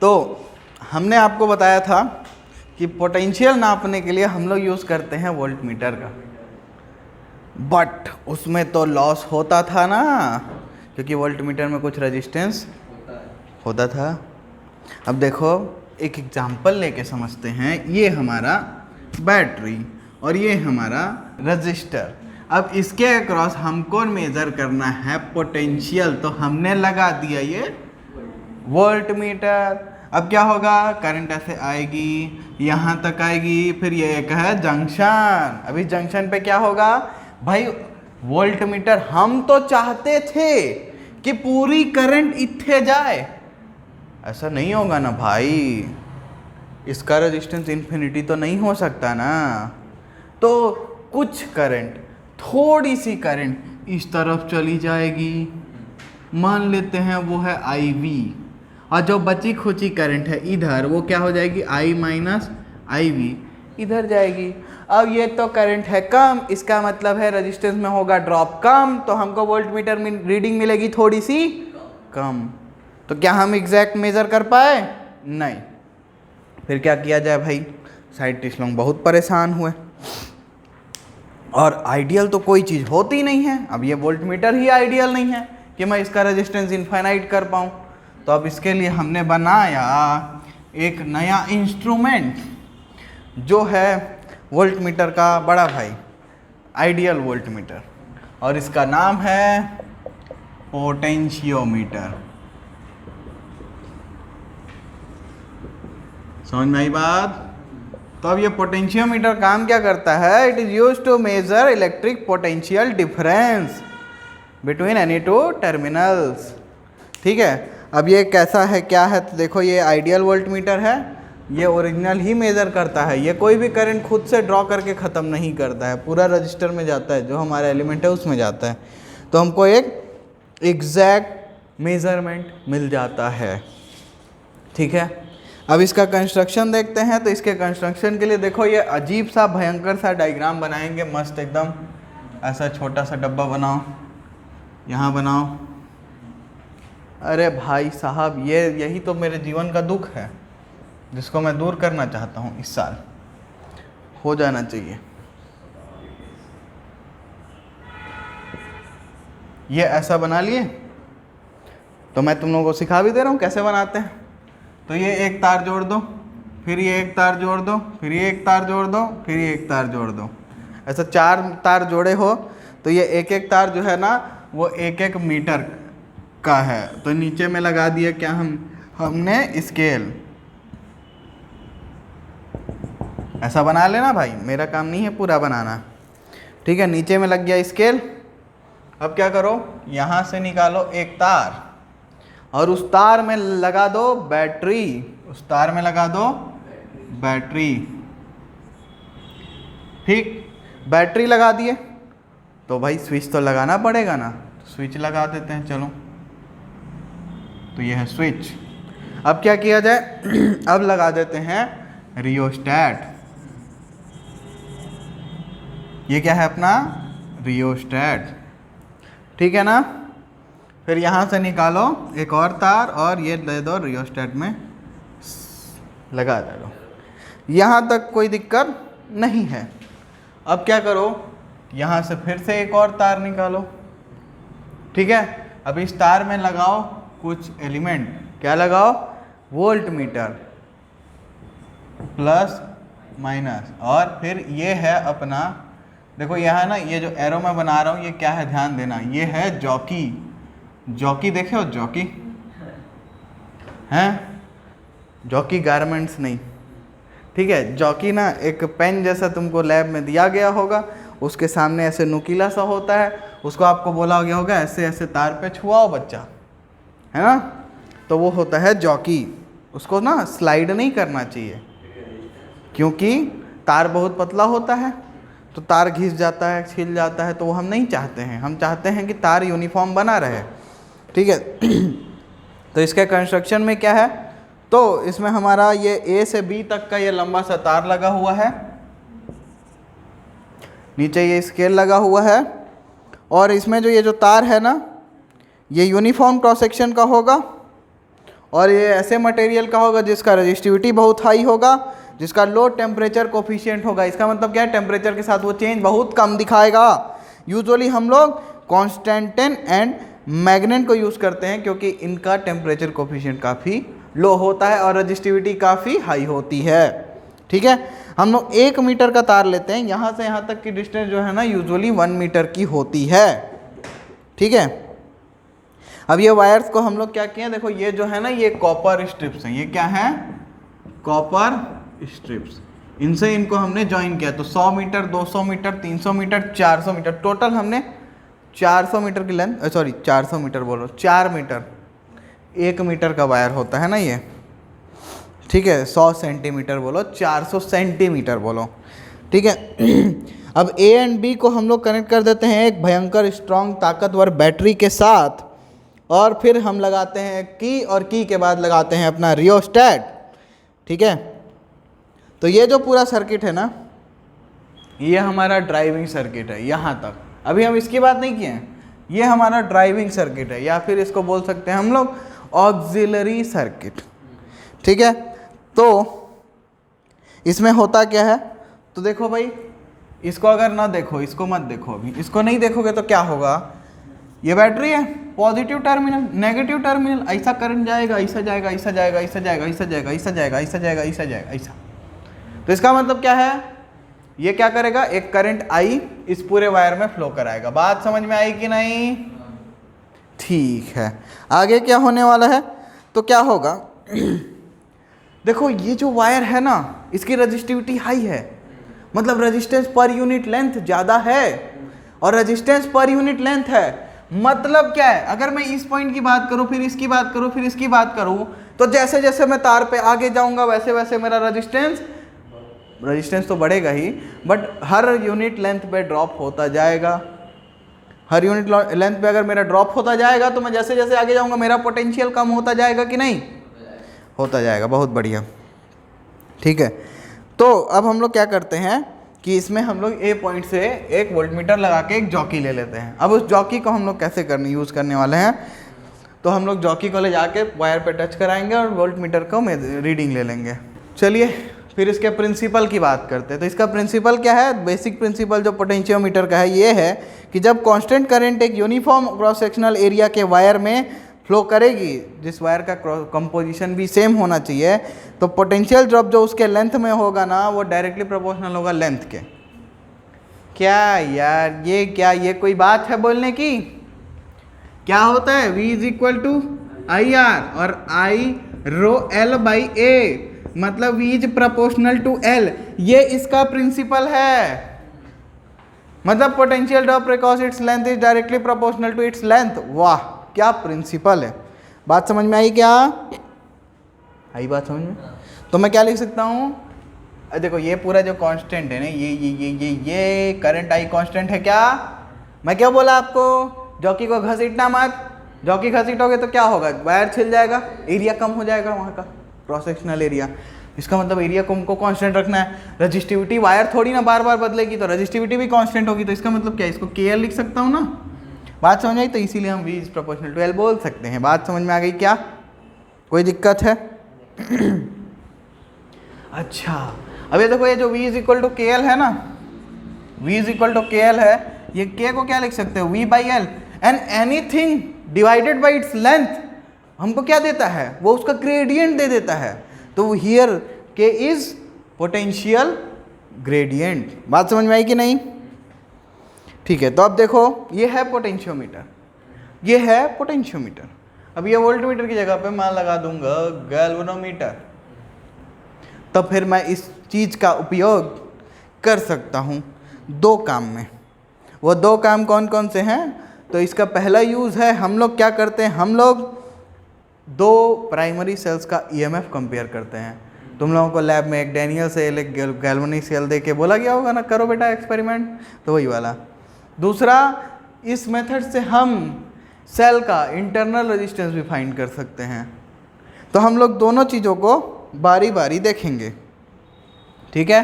तो हमने आपको बताया था कि पोटेंशियल नापने के लिए हम लोग यूज़ करते हैं वोल्टमीटर का, बट उसमें तो लॉस होता था ना, क्योंकि वोल्टमीटर में कुछ रेजिस्टेंस होता था। अब देखो एक एग्जांपल लेके समझते हैं। ये हमारा बैटरी और ये हमारा रजिस्टर। अब इसके अक्रॉस हमको मेज़र करना है पोटेंशियल, तो हमने लगा दिया ये वोल्टमीटर। अब क्या होगा, करंट ऐसे आएगी, यहाँ तक आएगी, फिर ये एक है जंक्शन। अभी जंक्शन पे क्या होगा भाई, वोल्टमीटर हम तो चाहते थे कि पूरी करंट इत्थे जाए, ऐसा नहीं होगा ना भाई, इसका रेजिस्टेंस इन्फिनिटी तो नहीं हो सकता ना। तो कुछ करंट, थोड़ी सी करंट इस तरफ चली जाएगी, मान लेते हैं वो है IV, और जो बची खुची करंट है इधर वो क्या हो जाएगी, I माइनस IV इधर जाएगी। अब ये तो करंट है कम, इसका मतलब है रेजिस्टेंस में होगा ड्रॉप कम, तो हमको वोल्टमीटर में रीडिंग मिलेगी थोड़ी सी कम। तो क्या हम एग्जैक्ट मेजर कर पाए? नहीं। फिर क्या किया जाए भाई, साइंटिस्ट लोग बहुत परेशान हुए, और आइडियल तो कोई चीज़ होती नहीं है। अब ये वोल्टमीटर ही आइडियल नहीं है कि मैं इसका रेजिस्टेंस इनफाइनाइट कर पाऊँ। तो अब इसके लिए हमने बनाया एक नया इंस्ट्रूमेंट, जो है वोल्टमीटर का बड़ा भाई, आइडियल वोल्टमीटर, और इसका नाम है पोटेंशियोमीटर। समझ में आई बात? तो अब ये पोटेंशियोमीटर काम क्या करता है, it is used to measure electric potential difference between any two terminals. ठीक है, अब ये कैसा है, क्या है, तो देखो ये आइडियल वोल्टमीटर है, ये ओरिजिनल ही मेज़र करता है, ये कोई भी करंट खुद से ड्रॉ करके ख़त्म नहीं करता है, पूरा रजिस्टर में जाता है, जो हमारा एलिमेंट है उसमें जाता है, तो हमको एक एग्जैक्ट मेज़रमेंट मिल जाता है। ठीक है, अब इसका कंस्ट्रक्शन देखते हैं। तो इसके कंस्ट्रक्शन के लिए देखो ये अजीब सा भयंकर सा डायग्राम बनाएंगे, मस्त एकदम, ऐसा छोटा सा डब्बा बनाओ, यहाँ बनाओ। अरे भाई साहब, यही तो मेरे जीवन का दुख है, जिसको मैं दूर करना चाहता हूँ, इस साल हो जाना चाहिए। ये ऐसा बना लिए, तो मैं तुम लोगों को सिखा भी दे रहा हूँ कैसे बनाते हैं। तो ये एक तार जोड़ दो, फिर ये एक तार जोड़ दो, फिर ये एक तार जोड़ दो, फिर ये एक तार जोड़ दो, ऐसा 4 तार जोड़े हो, तो ये एक एक तार जो है ना वो 1-1 मीटर का है। तो नीचे में लगा दिया क्या, हमने स्केल, ऐसा बना लेना भाई, मेरा काम नहीं है पूरा बनाना। ठीक है, नीचे में लग गया स्केल। अब क्या करो, यहाँ से निकालो एक तार, और उस तार में लगा दो बैटरी, उस तार में लगा दो बैटरी। ठीक, बैटरी लगा दिए, तो भाई स्विच तो लगाना पड़ेगा ना, तो स्विच लगा देते हैं, चलो। तो ये है स्विच। अब क्या किया जाए, अब लगा देते हैं रियोस्टैट। ये क्या है अपना रियोस्टैट, ठीक है ना। फिर यहाँ से निकालो एक और तार, और ये दे दो रियोस्टैट में लगा दो। यहाँ तक कोई दिक्कत नहीं है। अब क्या करो, यहाँ से फिर से एक और तार निकालो। ठीक है, अब इस तार में लगाओ कुछ एलिमेंट, क्या लगाओ, वोल्टमीटर प्लस माइनस, और फिर ये है अपना, देखो यहाँ ना ये जो एरो मैं बना रहा हूँ ये क्या है, ध्यान देना, ये है जॉकी। जॉकी देखे हो, जॉकी हैं, जॉकी गारमेंट्स नहीं। ठीक है, जॉकी ना एक पेन जैसा तुमको लैब में दिया गया होगा, उसके सामने ऐसे नुकीला सा होता है, उसको आपको बोला गया होगा ऐसे ऐसे तार पे छुआओ बच्चा, है ना, तो वो होता है जॉकी। उसको ना स्लाइड नहीं करना चाहिए, क्योंकि तार बहुत पतला होता है, तो तार घिस जाता है, छिल जाता है, तो वो हम नहीं चाहते हैं। हम चाहते हैं कि तार यूनिफॉर्म बना रहे। ठीक है, तो इसके कंस्ट्रक्शन में क्या है, तो इसमें हमारा ये A से B तक का ये लंबा सा तार लगा हुआ है, नीचे ये स्केल लगा हुआ है, और इसमें जो ये जो तार है ना ये यूनिफॉर्म क्रॉस सेक्शन का होगा, और ये ऐसे मटेरियल का होगा जिसका रजिस्टिविटी बहुत हाई होगा, जिसका लो टेम्परेचर कोफिशिएंट होगा। इसका मतलब क्या है, टेम्परेचर के साथ वो चेंज बहुत कम दिखाएगा। यूजुअली हम लोग कॉन्स्टेंटेन एंड मैग्नेट को यूज़ करते हैं क्योंकि इनका टेम्परेचर कोफिशिएंट काफ़ी लो होता है और रजिस्टिविटी काफ़ी हाई होती है। ठीक है, हम लोग 1 मीटर का तार लेते हैं, यहाँ से यहाँ तक की डिस्टेंस जो है ना यूजुअली 1 मीटर की होती है। ठीक है, अब ये वायर्स को हम लोग क्या किए, देखो ये जो है ना ये कॉपर स्ट्रिप्स हैं, ये क्या है, कॉपर स्ट्रिप्स। इनसे इनको हमने ज्वाइन किया, तो 100 metre, 200 metre, 300 metre, 400 metre, total हमने 400 मीटर की लेंथ, सॉरी 400 मीटर बोलो, 4 मीटर, 1 मीटर का वायर होता है ना ये। ठीक है, 100 सेंटीमीटर बोलो, 400 सेंटीमीटर बोलो। ठीक है, अब ए एंड बी को हम लोग कनेक्ट कर देते हैं एक भयंकर स्ट्रांग ताकतवर बैटरी के साथ, और फिर हम लगाते हैं की, और की के बाद लगाते हैं अपना रियोस्टेट। ठीक है, तो ये जो पूरा सर्किट है ना, ये हमारा ड्राइविंग सर्किट है यहाँ तक। अभी हम इसकी बात नहीं किए हैं, ये हमारा ड्राइविंग सर्किट है, या फिर इसको बोल सकते हैं हम लोग ऑक्सिलरी सर्किट। ठीक है, तो इसमें होता क्या है, तो देखो भाई, इसको अगर ना देखो, इसको मत देखो, अभी इसको नहीं देखोगे तो क्या होगा, ये बैटरी है, पॉजिटिव टर्मिनल, नेगेटिव टर्मिनल, ऐसा करंट जाएगा, ऐसा जाएगा, ऐसा जाएगा, ऐसा जाएगा, ऐसा जाएगा, ऐसा जाएगा, ऐसा जाएगा, ऐसा जाएगा, ऐसा। तो इसका मतलब क्या है, ये क्या करेगा, एक करंट आई इस पूरे वायर में फ्लो कराएगा। बात समझ में आई कि नहीं? ठीक है, आगे क्या होने वाला है, तो क्या होगा, देखो ये जो वायर है ना, इसकी रजिस्टिविटी हाई है, मतलब रेजिस्टेंस पर यूनिट लेंथ ज़्यादा है, और रेजिस्टेंस पर यूनिट लेंथ है, मतलब क्या है, अगर मैं इस पॉइंट की बात करूं, फिर इसकी बात करूं, फिर इसकी बात करूं, तो जैसे जैसे मैं तार पे आगे जाऊंगा वैसे वैसे मेरा रेजिस्टेंस तो बढ़ेगा ही, बट हर यूनिट लेंथ पे ड्रॉप होता जाएगा। हर यूनिट लेंथ पे अगर मेरा ड्रॉप होता जाएगा तो मैं जैसे जैसे आगे जाऊंगा मेरा पोटेंशियल कम होता जाएगा कि नहीं? होता जाएगा। बहुत बढ़िया, ठीक है। तो अब हम लोग क्या करते हैं कि इसमें हम लोग ए पॉइंट से एक वोल्टमीटर लगा के एक जॉकी ले लेते हैं। अब उस जॉकी को हम लोग कैसे यूज़ करने वाले हैं, तो हम लोग जॉकी को ले जाके वायर पे टच कराएंगे और वोल्टमीटर को रीडिंग ले लेंगे। चलिए फिर इसके प्रिंसिपल की बात करते हैं। तो इसका प्रिंसिपल क्या है, बेसिक प्रिंसिपल जो पोटेंशियोमीटर का है ये है कि जब कांस्टेंट करंट एक यूनिफॉर्म क्रॉस सेक्शनल एरिया के वायर में फ्लो करेगी, जिस वायर का कंपोजिशन भी सेम होना चाहिए, तो पोटेंशियल ड्रॉप जो उसके लेंथ में होगा ना, वो डायरेक्टली प्रोपोर्शनल होगा लेंथ के। क्या यार ये क्या, ये कोई बात है बोलने की? क्या होता है, V is equal to I R और I rho L by A, मतलब V is proportional to L. ये इसका प्रिंसिपल है, मतलब potential drop because its length is directly proportional to its length. वाह क्या प्रिंसिपल है। बात समझ में आई? क्या आई बात समझ में? तो मैं क्या लिख सकता हूँ, देखो ये पूरा जो कांस्टेंट है ना, ये करंट आई कांस्टेंट है। क्या मैं क्या बोला आपको, जॉकी को घसीटना मत, जॉकी घसीटोगे तो क्या होगा, वायर छिल जाएगा, एरिया कम हो जाएगा वहाँ का क्रॉस सेक्शनल एरिया। इसका मतलब एरिया को हमको कांस्टेंट रखना है। रजिस्टिविटी, वायर थोड़ी ना बार बार बदलेगी, तो रजिस्टिविटी भी कांस्टेंट होगी। तो इसका मतलब क्या है, इसको KL लिख सकता हूँ ना। बात समझ आई? तो इसीलिए हम V is proportional to L बोल सकते हैं। बात समझ में आ गई? क्या कोई दिक्कत है? अच्छा अब ये देखो, ये जो V is equal to KL है ना, V is equal to KL है, ये K को क्या लिख सकते हो, V by L, and anything divided by its length हमको क्या देता है, वो उसका ग्रेडियंट दे देता है। तो here K is potential gradient. बात समझ में आई कि नहीं? ठीक है, तो अब देखो ये है पोटेंशियोमीटर, ये है पोटेंशियोमीटर। अब ये वोल्टमीटर की जगह पे मैं लगा दूंगा गैल्वेनोमीटर, तब फिर मैं इस चीज़ का उपयोग कर सकता हूँ दो काम में। वो दो काम कौन कौन से हैं? तो इसका पहला यूज़ है, हम लोग क्या करते हैं, हम लोग दो प्राइमरी सेल्स का EMF कंपेयर करते हैं। तुम लोगों को लैब में एक डैनियल सेल, एक गैल्वेनिक सेल दे के बोला गया होगा ना, करो बेटा एक्सपेरिमेंट, तो वही वाला। दूसरा, इस मेथड से हम सेल का इंटरनल रेजिस्टेंस भी फाइंड कर सकते हैं। तो हम लोग दोनों चीज़ों को बारी बारी देखेंगे, ठीक है।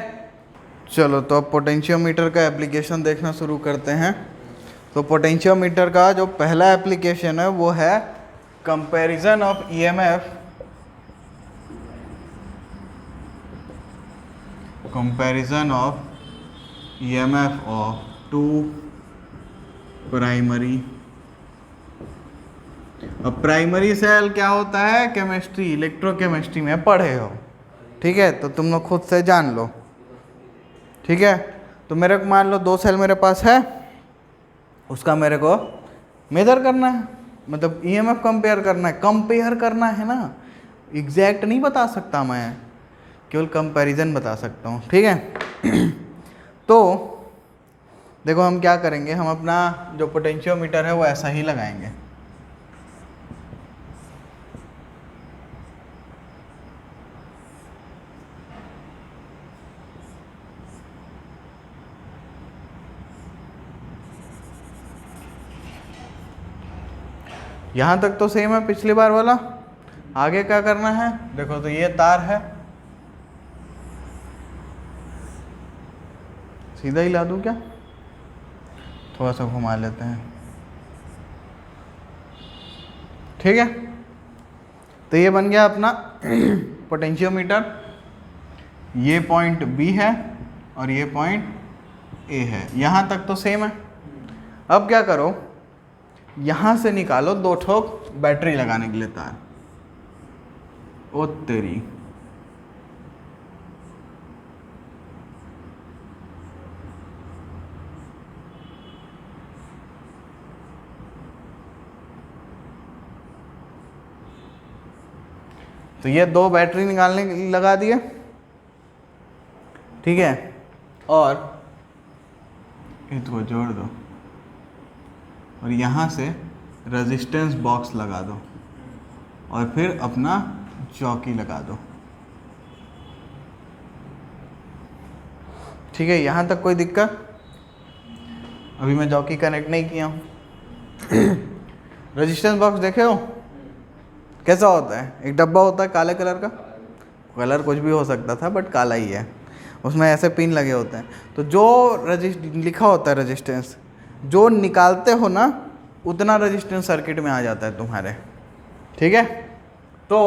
चलो तो अब पोटेंशियोमीटर का एप्लीकेशन देखना शुरू करते हैं। तो पोटेंशियोमीटर का जो पहला एप्लीकेशन है वो है comparison of EMF comparison of EMF of two primary. अब प्राइमरी सेल क्या होता है, केमिस्ट्री, इलेक्ट्रोकेमिस्ट्री में पढ़े हो, ठीक है, तो तुम लोग खुद से जान लो, ठीक है। तो मेरे को मान लो 2 सेल मेरे पास है, उसका मेरे को मेजर करना है, मतलब ईएमएफ कंपेयर करना है ना, एग्जैक्ट नहीं बता सकता मैं, केवल कंपैरिजन बता सकता हूँ, ठीक है। तो देखो हम क्या करेंगे, हम अपना जो पोटेंशियोमीटर है वो ऐसा ही लगाएंगे, यहाँ तक तो सेम है पिछली बार वाला। आगे क्या करना है, देखो तो ये तार है, सीधा ही ला दूँ क्या, थोड़ा सा घुमा लेते हैं, ठीक है। तो ये बन गया अपना पोटेंशियोमीटर, ये पॉइंट बी है और ये पॉइंट ए है, यहाँ तक तो सेम है। अब क्या करो, यहाँ से निकालो 2 ठोक बैटरी लगाने के लिए तार, ओ तेरी, तो ये 2 बैटरी निकालने के लिए लगा दिए, ठीक है, और इसको जोड़ दो और यहाँ से रेजिस्टेंस बॉक्स लगा दो और फिर अपना चौकी लगा दो, ठीक है। यहाँ तक कोई दिक्कत, अभी मैं चौकी कनेक्ट नहीं किया हूँ। रेजिस्टेंस बॉक्स देखे हो कैसा होता है, एक डब्बा होता है काले कलर का, कलर कुछ भी हो सकता था बट काला ही है, उसमें ऐसे पिन लगे होते हैं, तो जो लिखा होता है रेजिस्टेंस, जो निकालते हो ना उतना रेजिस्टेंस सर्किट में आ जाता है तुम्हारे, ठीक है। तो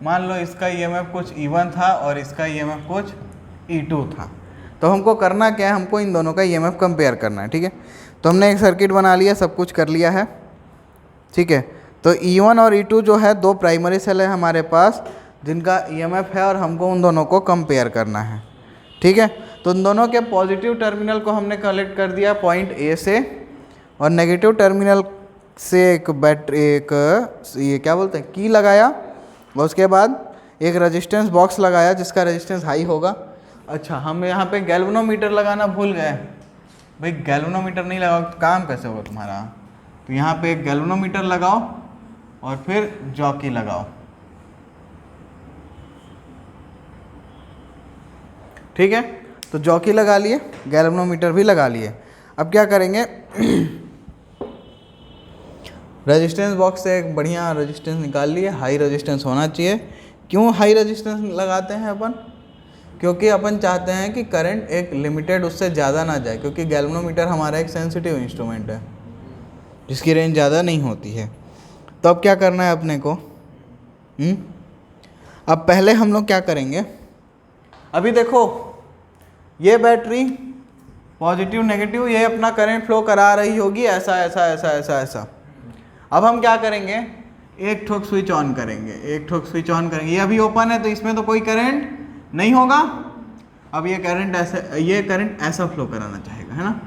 मान लो इसका ईएमएफ कुछ E1 था और इसका ईएमएफ कुछ E2 था, तो हमको करना क्या है, हमको इन दोनों का ईएमएफ कंपेयर करना है, ठीक है। तो हमने एक सर्किट बना लिया, सब कुछ कर लिया है, ठीक है। तो E1 और E2 जो है 2 प्राइमरी सेल है हमारे पास, जिनका ईएमएफ है और हमको उन दोनों को कंपेयर करना है, ठीक है। तो उन दोनों के पॉजिटिव टर्मिनल को हमने कलेक्ट कर दिया पॉइंट ए से, और नेगेटिव टर्मिनल से एक ये क्या बोलते हैं की लगाया, और उसके बाद एक रेजिस्टेंस बॉक्स लगाया जिसका रेजिस्टेंस हाई होगा। अच्छा, हम यहाँ पे गैल्वेनोमीटर लगाना भूल गए भाई, गैल्वेनोमीटर नहीं लगाओ तो काम कैसे होगा तुम्हारा। तो यहाँ पे एक गैल्वेनोमीटर लगाओ और फिर जॉकी लगाओ, ठीक है। तो जॉकी लगा लिए, गैल्वेनोमीटर भी लगा लिए। अब क्या करेंगे, रेजिस्टेंस बॉक्स से एक बढ़िया रेजिस्टेंस निकाल लिए, हाई रेजिस्टेंस होना चाहिए। क्यों हाई रेजिस्टेंस लगाते हैं अपन, क्योंकि अपन चाहते हैं कि करंट एक लिमिटेड उससे ज़्यादा ना जाए, क्योंकि गैल्वेनोमीटर हमारा एक सेंसिटिव इंस्ट्रूमेंट है जिसकी रेंज ज़्यादा नहीं होती है। तो अब क्या करना है अपने को, अब पहले हम लोग क्या करेंगे, अभी देखो ये बैटरी पॉजिटिव नेगेटिव ये अपना करंट फ्लो करा रही होगी, ऐसा ऐसा ऐसा ऐसा ऐसा। अब हम क्या करेंगे, एक ठोक स्विच ऑन करेंगे, एक ठोक स्विच ऑन करेंगे, ये अभी ओपन है तो इसमें तो कोई करंट नहीं होगा। अब ये करंट ऐसा फ्लो कराना चाहेगा, है ना।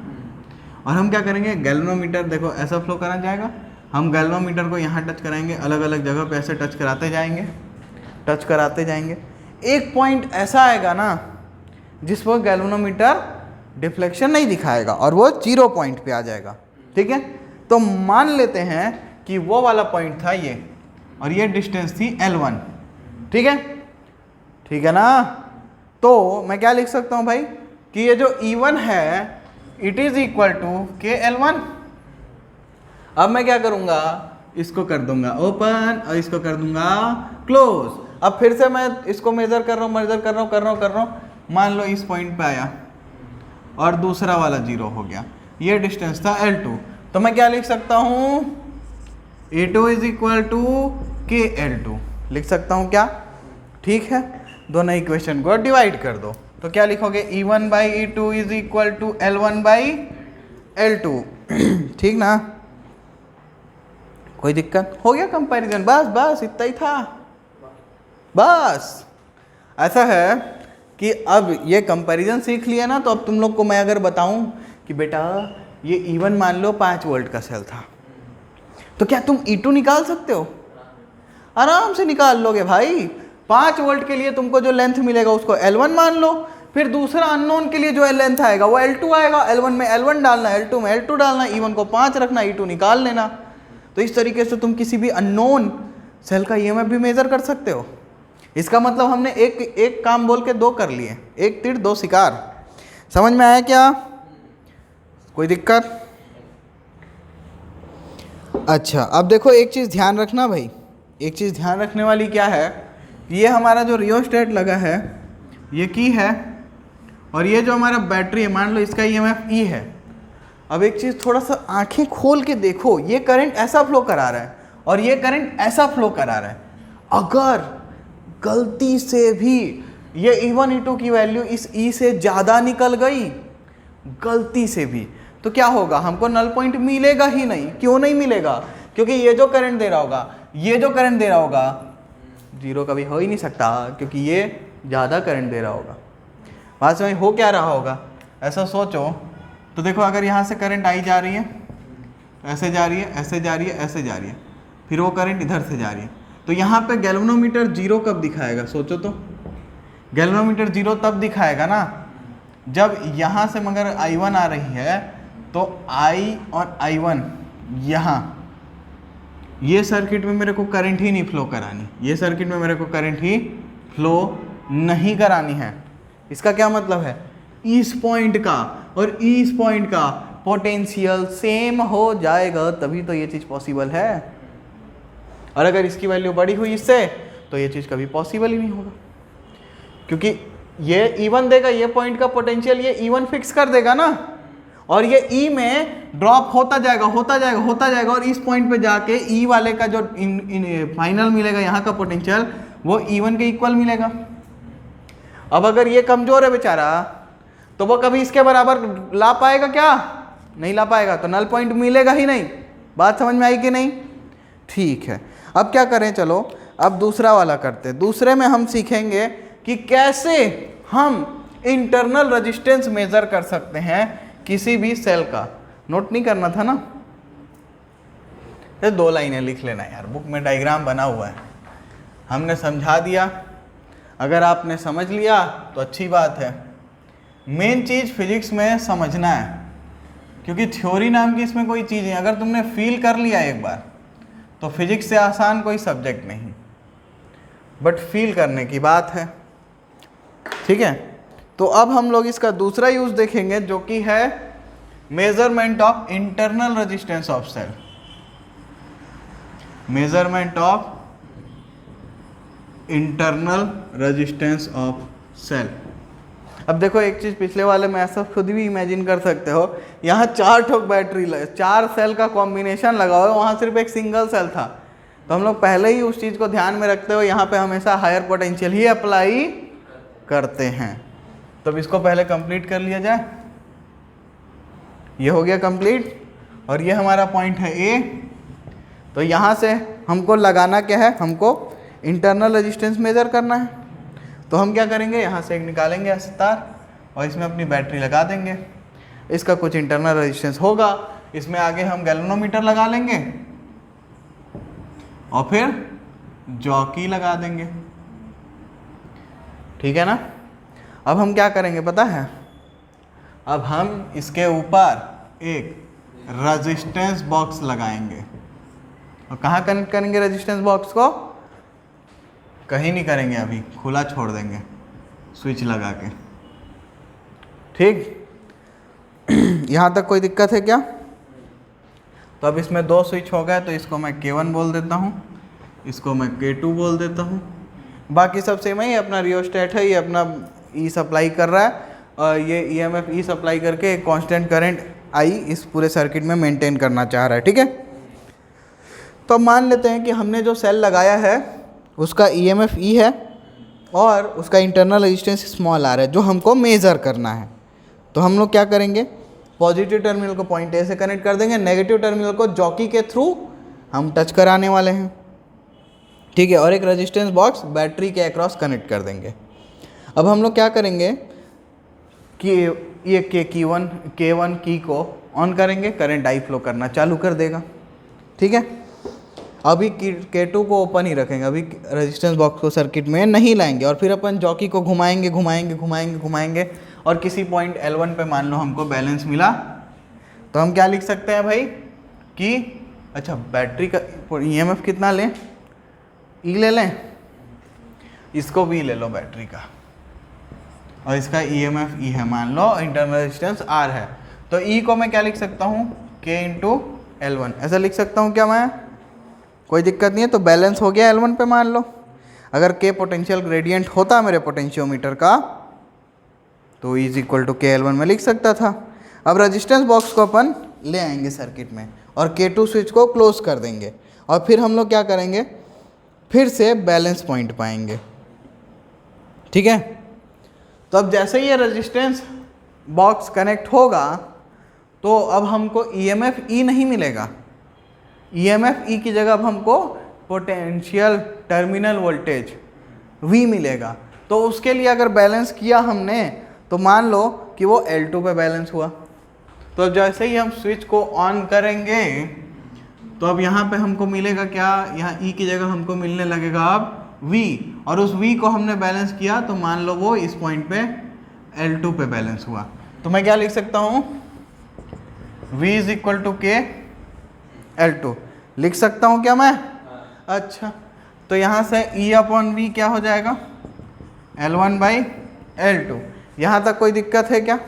और हम क्या करेंगे, गैल्वेनोमीटर देखो ऐसा फ्लो कराना चाहेगा, हम गैल्वेनोमीटर को यहाँ टच कराएंगे, अलग अलग जगह पे ऐसे टच कराते जाएंगे। एक पॉइंट ऐसा आएगा ना जिस पर गैल्वेनोमीटर डिफ्लेक्शन नहीं दिखाएगा और वो 0 पॉइंट पे आ जाएगा, ठीक है। तो मान लेते हैं कि वो वाला पॉइंट था ये, और ये डिस्टेंस थी L1, ठीक है ना। तो मैं क्या लिख सकता हूँ भाई कि ये जो E1 है it is equal to KL1। अब मैं क्या करूँगा, इसको कर दूंगा ओपन और इसको कर दूंगा क्लोज। अब फिर से मैं इसको मेजर कर रहा हूँ, मान लो इस पॉइंट पे आया और दूसरा वाला 0 हो गया, ये डिस्टेंस था L2। तो मैं क्या लिख सकता हूँ, A2 is equal to KL2 लिख सकता हूँ क्या, ठीक है। दोनों इक्वेशन को डिवाइड कर दो। तो क्या लिखोगे, E1 by E2 is equal to L1 by L2। ठीक ना, कोई दिक्कत? हो गया कंपैरिजन, बस बस इतना ही था। बस ऐसा है कि अब ये कंपैरिजन सीख लिया ना, तो अब तुम लोग को मैं अगर बताऊं कि बेटा ये E1 मान लो 5 वोल्ट का सेल था, तो क्या तुम E2 निकाल सकते हो? आराम से निकाल लोगे भाई। 5 वोल्ट के लिए तुमको जो लेंथ मिलेगा उसको L1 मान लो, फिर दूसरा अननोन के लिए जो लेंथ आएगा वो L2 आएगा। L1 में L1 डालना, L2 में L2 डालना, E1 को 5 रखना, E2 निकाल लेना। तो इस तरीके से तुम किसी भी अननोन सेल का EMF भी मेजर कर सकते हो। इसका मतलब हमने एक काम बोल के दो कर लिए, एक तीर दो शिकार। समझ में आया क्या? कोई दिक्कत? अच्छा, अब देखो एक चीज़ ध्यान रखना भाई, एक चीज़ ध्यान रखने वाली क्या है, ये हमारा जो रियोस्टेट लगा है ये की है, और ये जो हमारा बैटरी है मान लो इसका EMF E है। अब एक चीज़ थोड़ा सा आंखें खोल के देखो, ये करंट ऐसा फ्लो करा रहा है और ये करंट ऐसा फ्लो करा रहा है। अगर गलती से भी ये E1 E2 की वैल्यू इस E से ज़्यादा निकल गई, गलती से भी, तो क्या होगा, हमको नल पॉइंट मिलेगा ही नहीं। क्यों नहीं मिलेगा? क्योंकि ये जो करंट दे रहा होगा, ये जो करंट दे रहा होगा, जीरो कभी हो ही नहीं सकता, क्योंकि ये ज़्यादा करंट दे रहा होगा। बात समझ हो क्या रहा होगा? ऐसा सोचो तो देखो, अगर यहाँ से करंट आई जा रही है, ऐसे जा रही है, ऐसे जा रही है, ऐसे जा रही है, फिर वो करंट इधर से जा रही है, तो यहाँ पे गैल्वेनोमीटर जीरो कब दिखाएगा? सोचो तो, गैल्वेनोमीटर जीरो तब दिखाएगा ना जब यहाँ से मगर I1 आ रही है, तो I और I1 यहाँ, ये सर्किट में मेरे को करंट ही नहीं फ्लो करानी, ये सर्किट में मेरे को करंट ही फ्लो नहीं करानी है। इसका क्या मतलब है? इस पॉइंट का और इस पॉइंट का पोटेंशियल सेम हो जाएगा, तभी तो ये चीज़ पॉसिबल है। और अगर इसकी वैल्यू बड़ी हुई इससे, तो ये चीज़ कभी पॉसिबल ही नहीं होगा, क्योंकि ये E1 देगा, ये पॉइंट का पोटेंशियल ये E1 फिक्स कर देगा ना, और ये E में ड्रॉप होता जाएगा होता जाएगा होता जाएगा, और इस पॉइंट पे जाके E वाले का जो फाइनल मिलेगा यहाँ का पोटेंशियल, वो E1 के इक्वल मिलेगा। अब अगर ये कमज़ोर है बेचारा, तो वो कभी इसके बराबर ला पाएगा क्या? नहीं ला पाएगा, तो नल पॉइंट मिलेगा ही नहीं। बात समझ में आई कि नहीं? ठीक है, अब क्या करें, चलो अब दूसरा वाला करते हैं। दूसरे में हम सीखेंगे कि कैसे हम इंटरनल रेजिस्टेंस मेजर कर सकते हैं किसी भी सेल का। नोट नहीं करना था ना? ये 2 लाइनें लिख लेना यार, बुक में डायग्राम बना हुआ है, हमने समझा दिया। अगर आपने समझ लिया तो अच्छी बात है। मेन चीज़ फिजिक्स में समझना है, क्योंकि थ्योरी नाम की इसमें कोई चीज़ नहीं। अगर तुमने फील कर लिया एक बार, तो फिजिक्स से आसान कोई सब्जेक्ट नहीं, बट फील करने की बात है। ठीक है, तो अब हम लोग इसका दूसरा यूज देखेंगे, जो कि है measurement of internal resistance of cell. Measurement of internal resistance of cell. अब देखो एक चीज पिछले वाले में ऐसा खुद भी इमेजिन कर सकते हो, यहाँ 4 ठोक बैटरी 4 सेल का कॉम्बिनेशन लगा हुआ है, वहाँ सिर्फ एक सिंगल सेल था। तो हम लोग पहले ही उस चीज़ को ध्यान में रखते हुए यहाँ पे हमेशा हायर पोटेंशियल ही अप्लाई करते हैं। तो अब इसको पहले कंप्लीट कर लिया जाए। ये हो गया कंप्लीट, और ये हमारा पॉइंट है ए। तो यहाँ से हमको लगाना क्या है, हमको इंटरनल रेजिस्टेंस मेजर करना है। तो हम क्या करेंगे, यहाँ से एक निकालेंगे ऐसे तार, और इसमें अपनी बैटरी लगा देंगे। इसका कुछ इंटरनल रेजिस्टेंस होगा, इसमें आगे हम गैल्वेनोमीटर लगा लेंगे और फिर जॉकी लगा देंगे। ठीक है ना? अब हम क्या करेंगे पता है, अब हम इसके ऊपर एक रेजिस्टेंस बॉक्स लगाएंगे। और कहाँ कनेक्ट करेंगे रेजिस्टेंस बॉक्स को? कहीं नहीं करेंगे, अभी खुला छोड़ देंगे स्विच लगा के। ठीक, यहाँ तक कोई दिक्कत है क्या? तो अब इसमें 2 स्विच हो गए, तो इसको मैं K1 बोल देता हूँ, इसको मैं K2 बोल देता हूँ। बाकी सब सेम है, ये अपना रियोस्टेट है, ये अपना E सप्लाई कर रहा है, और ये EMF E सप्लाई करके एक कांस्टेंट करंट I इस पूरे सर्किट में मेंटेन करना चाह रहा है। ठीक है, तो मान लेते हैं कि हमने जो सेल लगाया है उसका EMF E है, और उसका इंटरनल रेजिस्टेंस स्मॉल आर है जो हमको मेज़र करना है। तो हम लोग क्या करेंगे, पॉजिटिव टर्मिनल को पॉइंट ए से कनेक्ट कर देंगे, नेगेटिव टर्मिनल को जॉकी के थ्रू हम टच कराने वाले हैं, ठीक है, और एक रेजिस्टेंस बॉक्स बैटरी के अक्रॉस कनेक्ट कर देंगे। अब हम लोग क्या करेंगे कि ये K1 की को ऑन करेंगे, करंट आई फ्लो करना चालू कर देगा, ठीक है। अभी K2 को ओपन ही रखेंगे, अभी रेजिस्टेंस बॉक्स को सर्किट में नहीं लाएंगे, और फिर अपन जॉकी को घुमाएंगे और किसी पॉइंट L1 पे मान लो हमको बैलेंस मिला, तो हम क्या लिख सकते हैं भाई कि अच्छा बैटरी का EMF कितना लें, E ले लें, इसको भी ले लो बैटरी का, और इसका EMF E है, मान लो इंटरनल रेजिस्टेंस R है, तो E को मैं क्या लिख सकता हूँ K इंटू L1, ऐसा लिख सकता हूँ क्या मैं, कोई दिक्कत नहीं है। तो बैलेंस हो गया L1 पे मान लो, अगर K पोटेंशियल ग्रेडियंट होता मेरे पोटेंशियोमीटर का तो E is equal to K L1 में लिख सकता था। अब रेजिस्टेंस बॉक्स को अपन ले आएंगे सर्किट में और K2 स्विच को क्लोज कर देंगे, और फिर हम लोग क्या करेंगे, फिर से बैलेंस पॉइंट पाएंगे, ठीक है। तो अब जैसे ही ये रेजिस्टेंस बॉक्स कनेक्ट होगा तो अब हमको EMF E नहीं मिलेगा, EMF E की जगह अब हमको पोटेंशियल टर्मिनल वोल्टेज V मिलेगा। तो उसके लिए अगर बैलेंस किया हमने तो मान लो कि वो L2 पे बैलेंस हुआ, तो अब जैसे ही हम स्विच को ऑन करेंगे तो अब यहाँ पे हमको मिलेगा क्या, यहाँ E की जगह हमको मिलने लगेगा अब V, और उस V को हमने बैलेंस किया तो मान लो वो इस पॉइंट पे L2 पे बैलेंस हुआ। तो मैं क्या लिख सकता हूँ, V is equal to K L2 लिख सकता हूँ क्या मैं, अच्छा। तो यहाँ से E अपॉन V क्या हो जाएगा, L1 बाई L2। यहाँ तक कोई दिक्कत है क्या,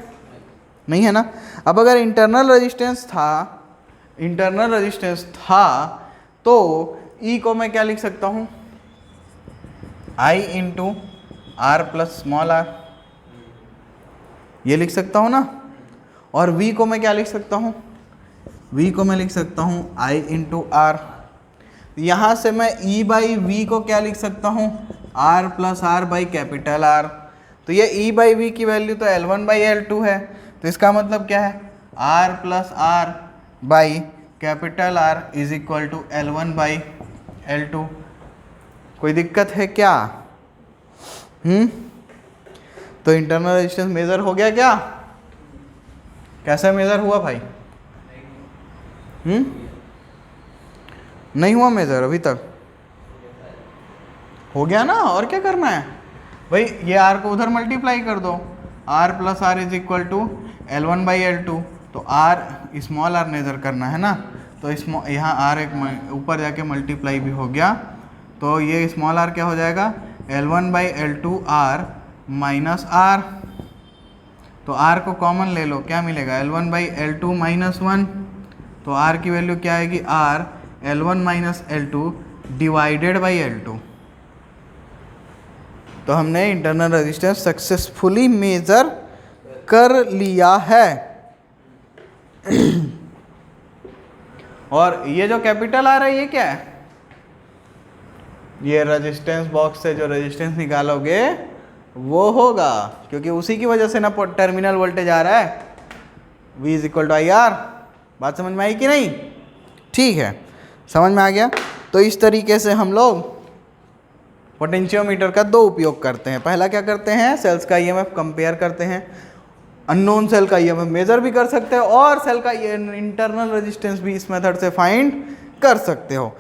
नहीं है ना। अब अगर इंटरनल रेजिस्टेंस था तो E को मैं क्या लिख सकता हूँ, I into R plus small r, ये लिख सकता हूँ ना। और V को मैं क्या लिख सकता हूँ, V को मैं लिख सकता हूँ I इंटू R। यहाँ से मैं E बाई V को क्या लिख सकता हूँ, R plus R by capital R। तो ये E बाई V की वैल्यू तो L1 बाई L2 है, तो इसका मतलब क्या है, R plus R by capital R is equal to L1 by L2। कोई दिक्कत है क्या, तो इंटरनल रेजिस्टेंस मेजर हो गया क्या, कैसे मेजर हुआ भाई, नहीं हुआ मेजर अभी तक, हो गया ना। और क्या करना है भाई, ये R को उधर मल्टीप्लाई कर दो, R plus R is equal to L1 by L2। तो R स्मॉल r मेजर करना है ना, तो यहाँ R एक ऊपर जाके मल्टीप्लाई भी हो गया, तो ये स्मॉल r क्या हो जाएगा, L1 by L2 R minus R। तो R को कॉमन ले लो, क्या मिलेगा, L1 बाई L2 माइनस 1। तो R की वैल्यू क्या आएगी, R L1 minus L2 divided by L2। तो हमने इंटरनल रेजिस्टेंस सक्सेसफुली मेजर कर लिया है। और ये जो कैपिटल आ रहा है ये क्या है, ये रेजिस्टेंस बॉक्स से जो रेजिस्टेंस निकालोगे वो होगा, क्योंकि उसी की वजह से ना टर्मिनल वोल्टेज आ रहा है, V is equal to I R. बात समझ में आई कि नहीं, ठीक है, समझ में आ गया। तो इस तरीके से हम लोग पोटेंशियोमीटर का दो उपयोग करते हैं। पहला क्या करते हैं, सेल्स का EMF कंपेयर करते हैं, अननोन सेल का EMF मेजर भी कर सकते हो, और सेल का इंटरनल रेजिस्टेंस भी इस मेथड से फाइंड कर सकते हो।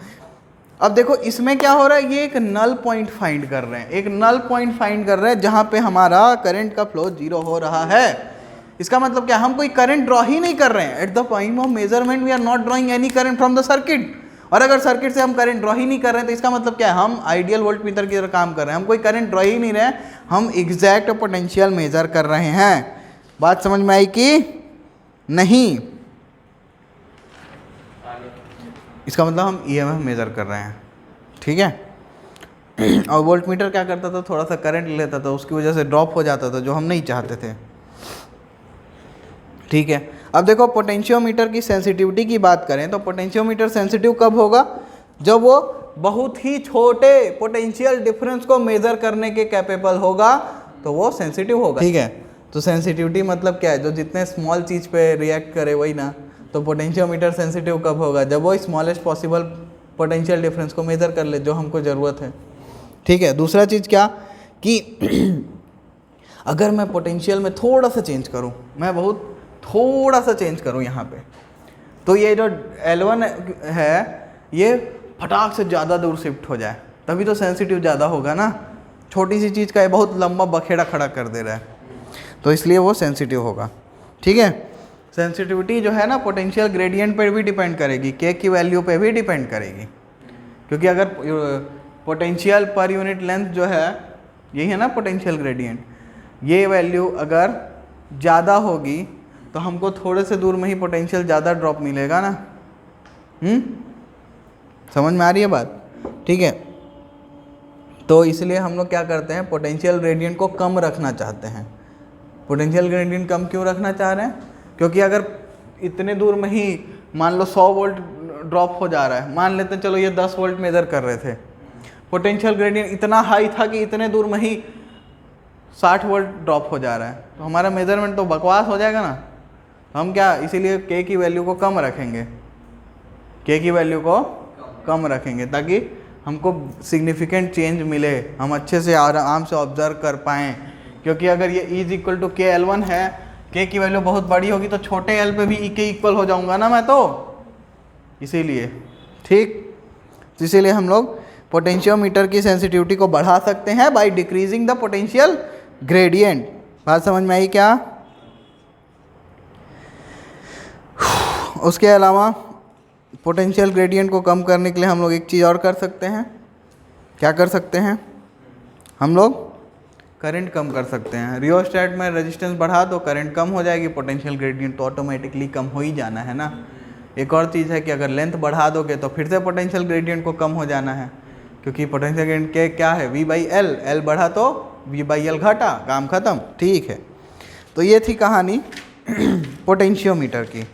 अब देखो इसमें क्या हो रहा है, ये एक नल पॉइंट फाइंड कर रहे हैं, एक नल पॉइंट फाइंड कर रहे हैं जहाँ पे हमारा करंट का फ्लो जीरो हो रहा है। इसका मतलब क्या, हम कोई करंट ड्रॉ ही नहीं कर रहे हैं। At the time of measurement we are not drawing any current from the circuit. और अगर सर्किट से हम करंट ड्रॉ ही नहीं कर रहे हैं तो इसका मतलब क्या है, हम आइडियल वोल्टमीटर की तरह काम कर रहे हैं, हम कोई करंट ड्रॉ ही नहीं रहे हैं, हम एग्जैक्ट पोटेंशियल मेजर कर रहे हैं। बात समझ में आई कि नहीं, इसका मतलब हम EMF मेजर कर रहे हैं, ठीक है। और वोल्टमीटर क्या करता था, थोड़ा सा करंट ले लेता था, उसकी वजह से ड्रॉप हो जाता था, जो हम नहीं चाहते थे, ठीक है। अब देखो पोटेंशियोमीटर की सेंसिटिविटी की बात करें तो पोटेंशियोमीटर सेंसिटिव कब होगा, जब वो बहुत ही छोटे पोटेंशियल डिफरेंस को मेजर करने के कैपेबल होगा तो वो सेंसिटिव होगा। ठीक है, तो सेंसिटिविटी मतलब क्या है, जो जितने स्मॉल चीज़ पे रिएक्ट करे वही ना। तो पोटेंशियोमीटर सेंसिटिव कब होगा, जब वो स्मॉलेस्ट पॉसिबल पोटेंशियल डिफरेंस को मेजर कर ले जो हमको ज़रूरत है। ठीक है, दूसरा चीज़ क्या कि अगर मैं पोटेंशियल में थोड़ा सा चेंज करूं, मैं बहुत थोड़ा सा चेंज करूं यहाँ पे, तो ये जो L1 है ये फटाक से ज़्यादा दूर शिफ्ट हो जाए, तभी तो सेंसिटिव ज़्यादा होगा ना। छोटी सी चीज़ का ये बहुत लंबा बखेड़ा खड़ा कर दे रहा है, तो इसलिए वो सेंसिटिव होगा। ठीक है, सेंसिटिविटी जो है ना पोटेंशियल ग्रेडियंट पर भी डिपेंड करेगी, के की वैल्यू पे भी डिपेंड करेगी, क्योंकि अगर पोटेंशियल पर यूनिट लेंथ जो है यही है ना पोटेंशियल ग्रेडियंट, ये वैल्यू अगर ज़्यादा होगी तो हमको थोड़े से दूर में ही पोटेंशियल ज़्यादा ड्रॉप मिलेगा ना। समझ में आ रही है बात? ठीक है, तो इसलिए हम लोग क्या करते हैं, पोटेंशियल ग्रेडियंट को कम रखना चाहते हैं। पोटेंशियल ग्रेडियंट कम क्यों रखना चाह रहे हैं, क्योंकि अगर इतने दूर में ही मान लो 100 वोल्ट ड्रॉप हो जा रहा है, मान लेते हैं चलो ये 10 वोल्ट मेजर कर रहे थे, पोटेंशियल ग्रेडियंट इतना हाई था कि इतने दूर में ही 60 वोल्ट ड्रॉप हो जा रहा है, तो हमारा मेजरमेंट तो बकवास हो जाएगा ना। हम क्या, इसीलिए के की वैल्यू को कम रखेंगे, के की वैल्यू को कम रखेंगे ताकि हमको सिग्निफिकेंट चेंज मिले, हम अच्छे से आराम से ऑब्जर्व कर पाएँ। क्योंकि अगर ये E इक्वल टू के L1 है, के की वैल्यू बहुत बड़ी होगी तो छोटे L पे भी E के इक्वल हो जाऊंगा ना मैं, तो इसीलिए। ठीक, तो इसीलिए हम लोग पोटेंशियोमीटर की सेंसिटिविटी को बढ़ा सकते हैं by decreasing the potential gradient. बात समझ में आई क्या? उसके अलावा पोटेंशियल ग्रेडियंट को कम करने के लिए हम लोग एक चीज़ और कर सकते हैं। क्या कर सकते हैं? हम लोग करंट कम कर सकते हैं। रियोस्टेट में रेजिस्टेंस बढ़ा दो, करंट कम हो जाएगी, पोटेंशियल ग्रेडियंट तो ऑटोमेटिकली कम हो ही जाना है ना। एक और चीज़ है कि अगर लेंथ बढ़ा दोगे तो फिर से पोटेंशियल ग्रेडियंट को कम हो जाना है, क्योंकि पोटेंशियल ग्रेडियंट के क्या है, V/L, L बढ़ा तो V/L घटा, काम खत्म। ठीक है, तो ये थी कहानी पोटेंशियोमीटर की।